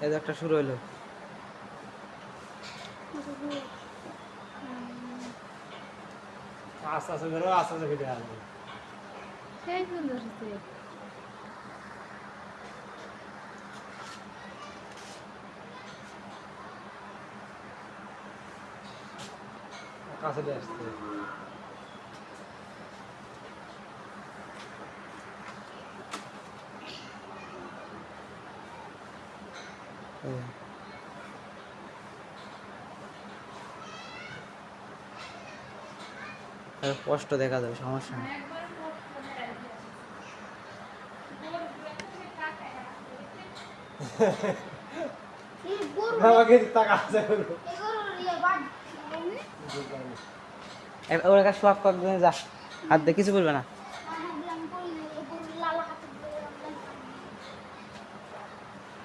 এই যে একটা শুরু হলো। আস্তে আস্তে ধরো, আস্তে আস্তে কেটে আসবে। সেই সুন্দর হচ্ছে। কাছে দিয়ে আসতে স্পষ্ট দেখা যাবে, সমস্যা নেই। আমাকে টাকা আছে ওর কাছে সব কয়েকদিন যা, হাত দিয়ে কিছু বলবে না।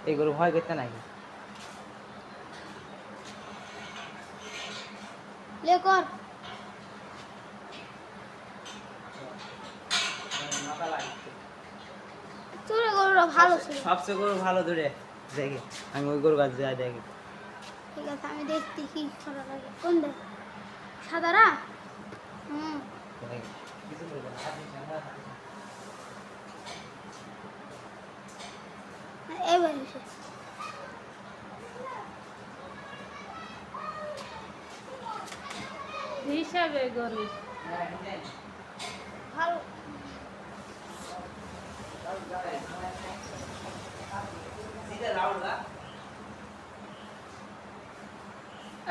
এই গরু ভয় করতে নাকি? লেকর তোর গরুটা ভালো ছিল। সবচেয়ে গরু ভালো দূরে দেখি, আমি ওই গরু গাছ যাই দেখি। ঠিক আছে, আমি দেখতে কি করা লাগে। কোন দেখ সাদারা? হুম, কিছু বলবে না, হাত দিস না, হাত দিস না। এবার এসে হিসাবে গরু ভালো।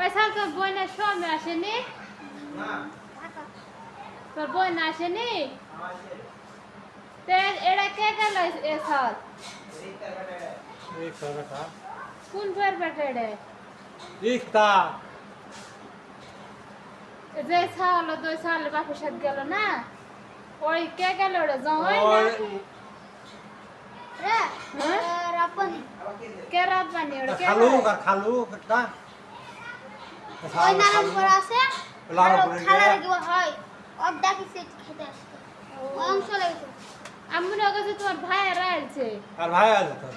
ওই সাল তোর বোনের সময় আসেনি, তোর বোন আসেনি, এরা কে গেল এ সাল? কোন পের পেটে রিক্তা যে সাল দুই সাল বাপের সাথে গেল না, ওই কে গেল রে জমাই না? রে হ্যাঁ? রাপানি কে রাত বানি ওরা কে খালু গেল? আর খালু একটা ওই নারায়ণ করে আছে। লাল আর করে খালা গিয়ে। লাগি হয় অব ডাকি সে খেতে আসছে। অংশ লাগছে। আমি মনে করছি তোমার ভাইয়েরা আইছে। আর ভাই আছে তোর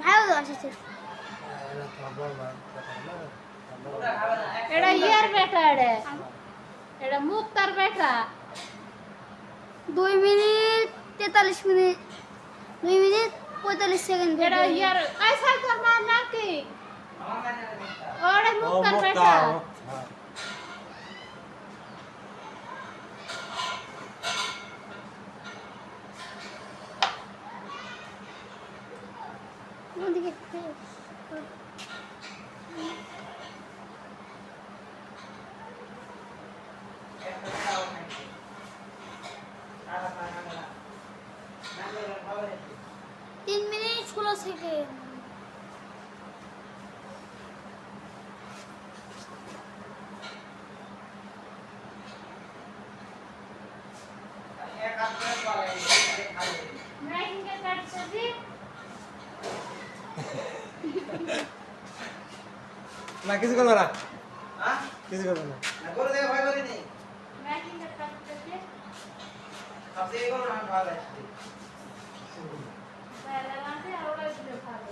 ভাইও তো আসছে। এটা ইয়ার বেটা রে, এটা মুক্তার বেটা। 2 মিনিট 43 মিনিট 2 মিনিট 45 সেকেন্ড এটা ইয়ার আই সাল তোর নাম নাকি? ওরে ও মুক্তার মুক্তা বেটা। ওদিকে তিন মিনিট 16 সেকেন্ড। নাইনকে কাটছি। না কিছু করবে না, কিছু করবে না। নাইনকে কাটছি। বাইরে আছে আর ওরা দিলে ভালো।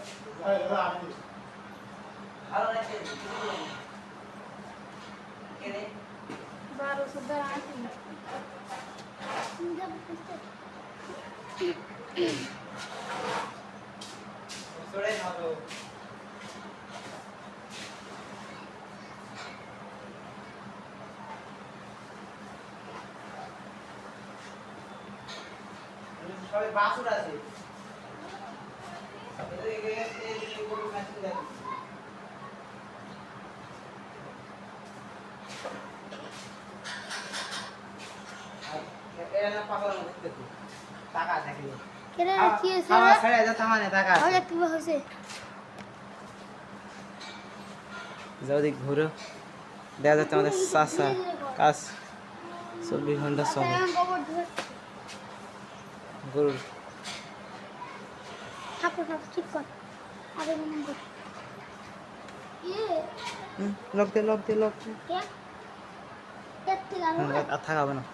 বারো সুদ্ধা আসি না। সবাই বাসুর আছে। টাকা থাকলে কেরে কি হইছে খাওয়া রে? ছেড়ে যেতে মানে টাকা আছে। আরে কি হইছে? যাও দিক ঘুরো, দেখা যাচ্ছে আমাদের চাষা কাজ 24 ঘন্টা চলে। এখন গোবর ধরে গরুর ঠাকুর ঠিক কর। আরে মনে কর। লক দে লক দে লক দে। কে? কে থেকে আনবো? আর থাকাবে না।